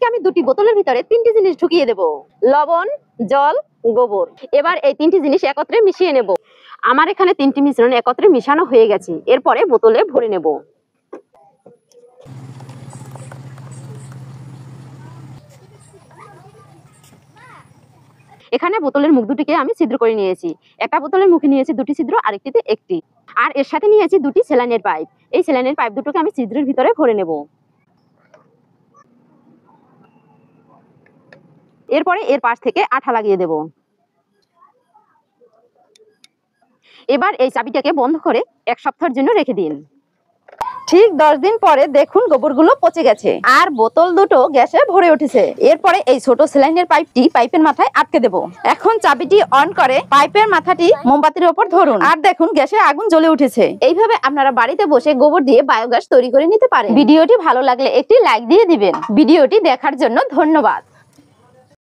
আজকে আমি দুটি বোতলের ভিতরে তিনটি জিনিস ঢুকিয়ে দেব, লবণ, জল, গোবর। এবার এই তিনটি জিনিস একত্রে মিশিয়ে নেব। আমার এখানে তিনটি মিশ্রণ একত্রে মিশানো হয়ে গেছে। এরপরে বোতলে ভরে নেব। এখানে বোতলের মুখ দুটিকে আমি ছিদ্র করে নিয়েছি। একটা বোতলের মুখে নিয়েছি দুটি ছিদ্র, আরেকটিতে একটি। আর এর সাথে নিয়েছি দুটি স্যালাইনের পাইপ। এই স্যালাইনের পাইপ দুটোকে আমি ছিদ্রের ভিতরে ভরে নেব। এরপরে এর পাশ থেকে আঠা লাগিয়ে দেব। এবার এই চাবিটাকে বন্ধ করে 1 সপ্তাহের জন্য রেখে দিন। ঠিক 10 দিন পরে দেখুন গোবরগুলো পচে গেছে আর বোতল দুটো গ্যাসে ভরে উঠেছে। এরপরে এই ছোট স্যালাইনের পাইপটি পাইপের মাথায় আটকে দেব। এখন চাবিটি অন করে পাইপের মাথাটি মোমবাতির উপর ধরুন আর দেখুন গ্যাসে আগুন জ্বলে উঠেছে। এইভাবে আপনারা বাড়িতে বসে গোবর দিয়ে বায়োগ্যাস তৈরি করে নিতে পারেন। ভিডিওটি ভালো লাগলে একটি লাইক দিয়ে দিবেন। ভিডিওটি দেখার জন্য ধন্যবাদ।